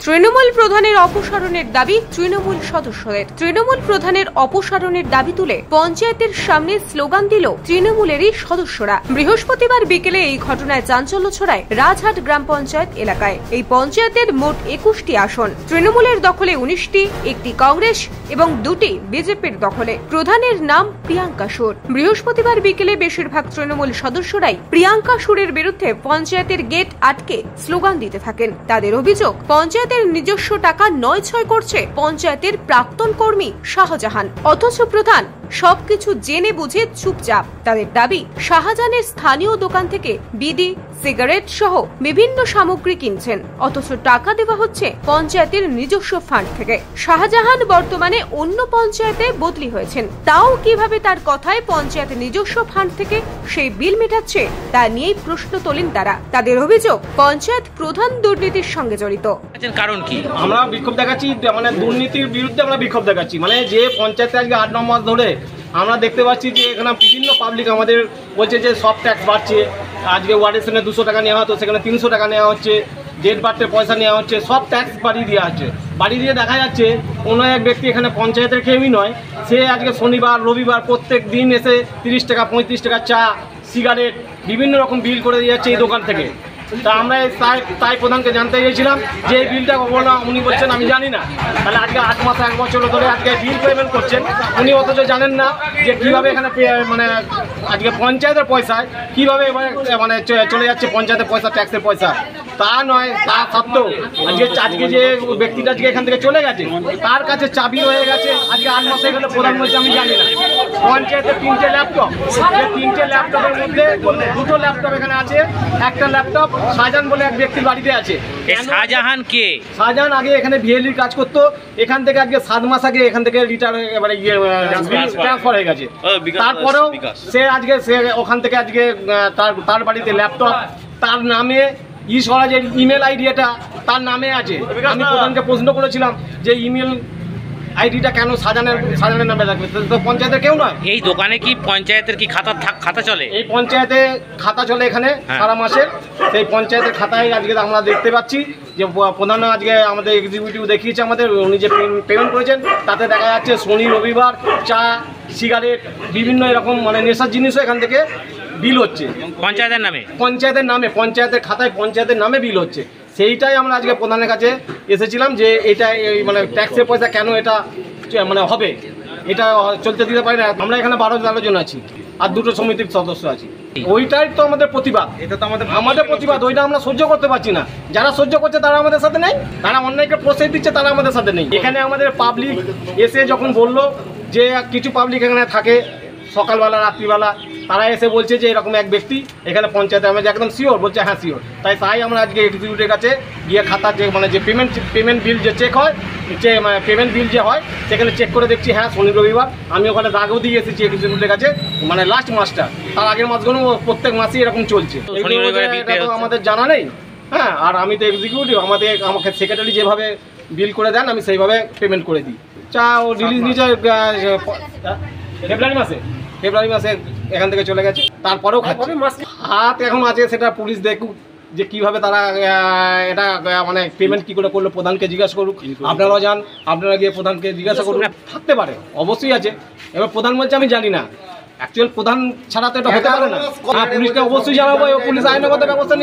তৃণমূল প্রধানের অপসারণের দাবি তৃণমূল সদস্যদের। তৃণমূল প্রধানের অপসারণের দাবি তুলে পঞ্চায়েতের সামনে স্লোগান দিল তৃণমূলেরই সদস্যরা। বৃহস্পতিবার বিকেলে এই ঘটনায় চাঞ্চল্য ছড়ায় রাজহাট গ্রাম পঞ্চায়েত এলাকায়। এই পঞ্চায়েতের মোট 21টি আসন, তৃণমূলের দখলে 19টি, একটি কংগ্রেস এবং 2টি বিজেপির দখলে। প্রধানের নাম প্রিয়াঙ্কা সুর। বৃহস্পতিবার বিকেলে বেশিরভাগ তৃণমূল সদস্যরাই প্রিয়াঙ্কা সুরের বিরুদ্ধে পঞ্চায়েতের গেট আটকে স্লোগান দিতে থাকেন। তাদের অভিযোগ, পঞ্চায়েতের নিজস্ব টাকা নয় ছয় করছে পঞ্চায়েতের প্রাক্তন কর্মী শাহজাহান, অথচ প্রধান সবকিছু জেনে বুঝে চুপচাপ। তাদের দাবি, শাহজাহানের স্থানীয় দোকান থেকে বিড়ি, সিগারেট সহ বিভিন্ন সামগ্রী কিনছেন, অথচ টাকা দেওয়া হচ্ছে পঞ্চায়েতের নিজস্ব ফান্ড থেকে। শাহজাহান বর্তমানে অন্য পঞ্চায়েতে বদলি হয়েছেন, তাও কিভাবে তার কথায় পঞ্চায়েতের নিজস্ব ফান্ড থেকে সেই বিল মেটাচ্ছে তা নিয়েই প্রশ্ন তোলেন তারা। তাদের অভিযোগ, পঞ্চায়েত প্রধান দুর্নীতির সঙ্গে জড়িত। কারণ কি? আমরা বিক্ষোভ দেখাচ্ছি, মানে দুর্নীতির বিরুদ্ধে আমরা বিক্ষোভ দেখাচ্ছি। মানে যে পঞ্চায়েতে আজকে 8-9 মাস ধরে আমরা দেখতে পাচ্ছি যে এখানে বিভিন্ন পাবলিক আমাদের বলছে যে সব ট্যাক্স বাড়ছে। আজকে ওয়ার্ডের সেখানে 200 টাকা নেওয়া হতো, সেখানে 300 টাকা নেওয়া হচ্ছে, ডেট বাড়তে পয়সা নেওয়া হচ্ছে, সব ট্যাক্স বাড়িয়ে দেওয়া হচ্ছে। বাড়িয়ে দিয়ে দেখা যাচ্ছে কোনো এক ব্যক্তি এখানে পঞ্চায়েতের কেউই নয়, সে আজকে শনিবার রবিবার প্রত্যেক দিন এসে 30 টাকা 35 টাকা চা, সিগারেট বিভিন্ন রকম বিল করে দিয়ে যাচ্ছে এই দোকান থেকে। তা আমরা তাই প্রধানকে জানতে চেয়েছিলাম যে এই বিলটা কখনো, উনি বলছেন আমি জানি না। তাহলে আজকে 8 মাস 1 বছর ধরে আজকে বিল পেমেন্ট করছেন, উনি অথচ জানেন না যে কীভাবে এখানে মানে আজকে পঞ্চায়েতের পয়সায় কীভাবে মানে চলে যাচ্ছে পঞ্চায়েতের পয়সা, ট্যাক্সের পয়সা। তা নয়, তা সত্ত্বেও আজকে যে ব্যক্তিটা আজকে এখান থেকে চলে গেছে তার কাছে চাবি হয়ে গেছে। আজকে 8 মাস হয়ে গেলে প্রধান বলছে আমি জানি না। পঞ্চায়েতের 3টে ল্যাপটপ, যে 3টে ল্যাপটপের মধ্যে 2টো ল্যাপটপ এখানে আছে, একটা ল্যাপটপ শাহজাহান বলে এক ব্যক্তির বাড়িতে আছে। শাহজাহান কে? শাহজাহান আগে এখানে ভিএলির কাজ করতো, এখান থেকে আজকে 7 মাস আগে এখান থেকে রিটায়ার হয়ে মানে ট্রান্সফার হয়ে গেছে। তারপরেও সে ওখান থেকে আজকে তার বাড়িতে ল্যাপটপ, তার নামে স্বরাজের ইমেল আইডি এটা তার নামে আছে। আমি প্রধানকে প্রশ্ন করেছিলাম যে ইমেল আইডিটা কেন শাহজাহানের নামে থাকবে, তো পঞ্চায়েতের কেউ নয়। এই দোকানে কি পঞ্চায়েতের কি খাতা চলে? এই পঞ্চায়েতে খাতা চলে এখানে সারা মাসের। সেই পঞ্চায়েতের খাতায় আজকে আমরা দেখতে পাচ্ছি যে প্রধান আজকে আমাদের এক্সিকিউটিভ দেখিয়েছে আমাদের, উনি যে পেমেন্ট করেছেন তাতে দেখা যাচ্ছে শনি রবিবার চা, সিগারেট বিভিন্ন এরকম মানে নেশার জিনিসও এখান থেকে বিল হচ্ছে পঞ্চায়েতের নামে, পঞ্চায়েতের খাতায় পঞ্চায়েতের নামে বিল হচ্ছে। সেইটাই আমরা আজকে প্রধানের কাছে এসেছিলাম যে এটা মানে ট্যাক্সের পয়সা কেন এটা মানে হবে, এটা চলতে দিতে পারি না। আমরা এখানে 12-13 জন আছি আর 2টো সমিতির সদস্য আছি। ওইটাই তো আমাদের প্রতিবাদ, এটা তো আমাদের প্রতিবাদ। ওইটা আমরা সহ্য করতে পারছি না। যারা সহ্য করছে তারা আমাদের সাথে নেই, তারা অন্যায়কে প্রশ্রয় দিচ্ছে তারা আমাদের সাথে নেই। এখানে আমাদের পাবলিক এসে যখন বললো যে কিছু পাবলিক এখানে থাকে সকালবেলা রাত্রিবেলা, তারা এসে বলছে যে এরকম এক ব্যক্তি এখানে পঞ্চায়েতে, আমরা যে একদম শিওর বলছে হ্যাঁ শিওর। তাই আমরা আজকে এক্সিকিউটিভের কাছে গিয়ে খাতার যে মানে যে পেমেন্ট বিল যে চেক হয়, যে মানে পেমেন্ট বিল যে হয় সেখানে চেক করে দেখছি হ্যাঁ শনি রবিবার। আমি ওখানে দাগও দিয়ে এসেছি এক্সিকিউটিভের কাছে, মানে লাস্ট মাসটা, তার আগের মাসগুলো প্রত্যেক মাসেই এরকম চলছে। এটা তো আমাদের জানা নেই। হ্যাঁ, আর আমি তো এক্সিকিউটিভ, আমাকে সেক্রেটারি যেভাবে বিল করে দেন আমি সেইভাবে পেমেন্ট করে দিই। চা ও রিলিজ নিয়েছে ফেব্রুয়ারি মাসে এখান থেকে চলে গেছে, তারপরেও হাত এখন আছে। সেটা পুলিশ দেখুক যে কিভাবে তারা এটা মানে পেমেন্ট কি করে করলো, প্রধানকে জিজ্ঞাসা করুক। আপনারাও যান, আপনারা গিয়ে প্রধানকে জিজ্ঞাসা করুন। থাকতে পারে, অবশ্যই আছে। এবার প্রধান বলছে আমি জানি না। অ্যাকচুয়াল প্রধান ছাড়া তো এটা হতে পারে না। পুলিশকে অবশ্যই জানাবো, পুলিশ আইনগত ব্যবস্থা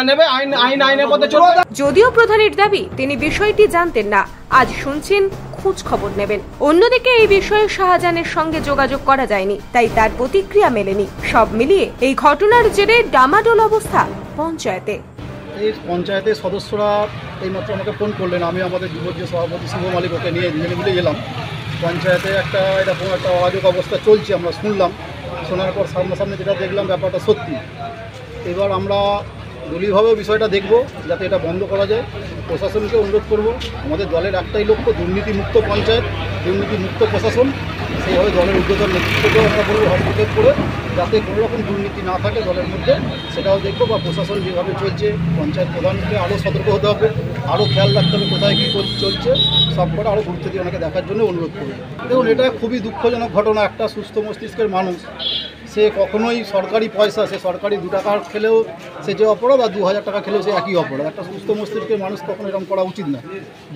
নেবে, আইনের পথে চলবে। যদিও প্রধানের দাবি তিনি বিষয়টি জানতেন না, আজ শুনছেন খোঁজ খবর নেবেন। অন্যদিকে এই বিষয়ে শাহজাহানের সঙ্গে যোগাযোগ করা যায়নি, তাই তার প্রতিক্রিয়া মেলেনি। সব মিলিয়ে এই ঘটনার জেরে ডামাডোল অবস্থা পঞ্চায়েতে। এই পঞ্চায়েতের সদস্যরা এইমাত্র আমাকে ফোন করলেন, আমি আমাদের যুবদীয় সভাপতি শুভ মালিক ওকে নিয়ে মিলে গেলাম। পঞ্চায়েতে এরকম একটা অরাজক অবস্থা চলছে আমরা শুনলাম। শোনার পর সামনাসামনি যেটা দেখলাম ব্যাপারটা সত্যি। এবার আমরা দলীয়ভাবেও বিষয়টা দেখব যাতে এটা বন্ধ করা যায়। প্রশাসনকে অনুরোধ করব, আমাদের দলের একটাই লক্ষ্য দুর্নীতিমুক্ত পঞ্চায়েত, দুর্নীতিমুক্ত প্রশাসন। সেইভাবে দলের উদ্যোগের নেতৃত্বকেও আমরা বলব হস্তক্ষেপ করে যাতে কোনো রকম দুর্নীতি না থাকে দলের মধ্যে, সেটাও দেখব। বা প্রশাসন যেভাবে চলছে, পঞ্চায়েত প্রধানকে আরও সতর্ক হতে হবে, আরও খেয়াল রাখতে হবে কোথায় কী চলছে, সব করে আরও গুরুত্ব দিয়ে ওনাকে দেখার জন্য অনুরোধ করব। দেখুন, এটা খুবই দুঃখজনক ঘটনা। একটা সুস্থ মস্তিষ্কের মানুষ, সে কখনোই সরকারি পয়সা, সে সরকারি 2 টাকা খেলেও সে যে অপরাধ, আর 2000 টাকা খেলেও সে একই অপরাধ। একটা সুস্থ মস্তিষ্কের মানুষ কখনো এরকম করা উচিত না।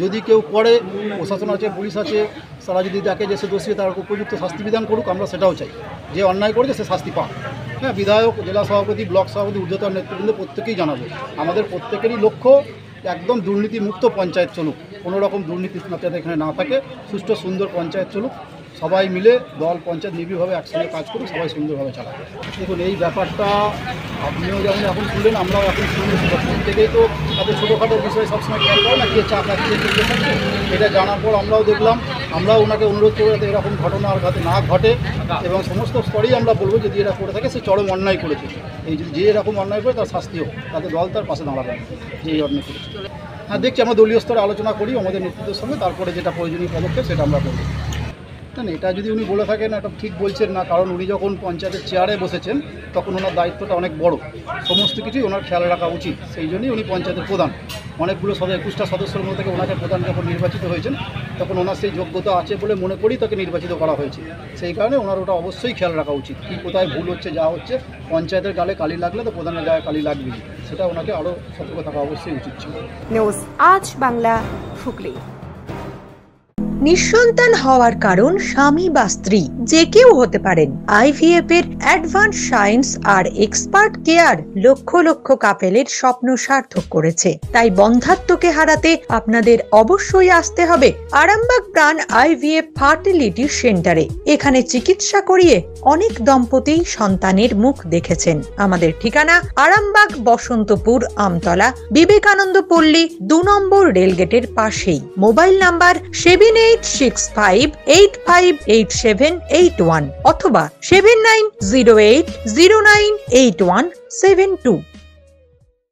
যদি কেউ করে, প্রশাসন আছে, পুলিশ আছে, তারা যদি দেখে যে সে দোষী, তার উপযুক্ত শাস্তি বিধান করুক, আমরা সেটাও চাই। যে অন্যায় করেছে সে শাস্তি পাক। হ্যাঁ, বিধায়ক, জেলা সভাপতি, ব্লক সভাপতি, ঊর্ধ্বতন নেতৃবৃন্দ প্রত্যেকেই জানাবো, আমাদের প্রত্যেকেরই লক্ষ্য একদম দুর্নীতিমুক্ত পঞ্চায়েত চলুক, কোনো রকম দুর্নীতি যাতে এখানে না থাকে, সুষ্ঠু সুন্দর পঞ্চায়েত চলুক, সবাই মিলে দল পঞ্চায়েত নিবিড়ভাবে একসঙ্গে কাজ করুক, সবাই সুন্দরভাবে চালাবে। দেখুন, এই ব্যাপারটা আপনিও যেমন এখন শুনলেন, আমরাও এখন শুনলেন, প্রত্যেকেই তো তাদের ছোটোখাটো বিষয়ে সবসময় খেয়াল করে না, কে চা খাচ্ছে, কে খাচ্ছে। এটা জানার পর আমরাও দেখলাম, আমরাও ওনাকে অনুরোধ করে যাতে এরকম ঘটনা আর যাতে না ঘটে, এবং সমস্ত স্তরেই আমরা বলবো যদি এরা করে থাকে সে চরম অন্যায় করেছে। এই যে এরকম অন্যায় করে তার শাস্তি হোক, তাদের দল তার পাশে দাঁড়াবে যে এই অন্যায় করেছে। হ্যাঁ, দেখছি আমরা দলীয় স্তরে আলোচনা করি আমাদের নেতৃত্বের সঙ্গে, তারপরে যেটা প্রয়োজনীয় পদক্ষেপ সেটা আমরা করব। না, এটা যদি উনি বলে থাকেন এটা ঠিক বলছেন না, কারণ উনি যখন পঞ্চায়েতের চেয়ারে বসেছেন তখন ওনার দায়িত্বটা অনেক বড়, সমস্ত কিছুই ওনার খেয়াল রাখা উচিত। সেই জন্যই উনি পঞ্চায়েতের প্রধান। অনেকগুলো 21টা সদস্যের মধ্যে থেকে ওনাকে প্রধান যখন নির্বাচিত হয়েছেন তখন ওনার সেই যোগ্যতা আছে বলে মনে করি তাকে নির্বাচিত করা হয়েছে। সেই কারণে ওনার ওটা অবশ্যই খেয়াল রাখা উচিত, কী কোথায় ভুল হচ্ছে, যা হচ্ছে। পঞ্চায়েতের গালে কালি লাগলে তো প্রধানের গায়ে কালি লাগবেই, সেটা ওনাকে আরও সতর্ক থাকা অবশ্যই উচিত ছিল। নিউজ আজ বাংলা, হুগলি। নিঃসন্তান হওয়ার কারণ স্বামী বা স্ত্রী যে কেউ হতে পারেন। IVF এর অ্যাডভান্স সায়েন্স আর এক্সপার্ট কেয়ার লক্ষ লক্ষ কাপেলের স্বপ্ন সার্থক করেছে। তাই বন্ধাত্বকে হারাতে আপনাদের অবশ্যই আসতে হবে আরামবাগ প্রাণ IVF ফার্টিলিটি সেন্টারে। এখানে চিকিৎসা করিয়ে অনেক দম্পতি সন্তানের মুখ দেখেছেন। আমাদের ঠিকানা আরামবাগ, বসন্তপুর, আমতলা, বিবেকানন্দ পল্লী, 2 নম্বর রেলগেটের পাশেই। মোবাইল নাম্বার 7865858781 অথবা 7908098172।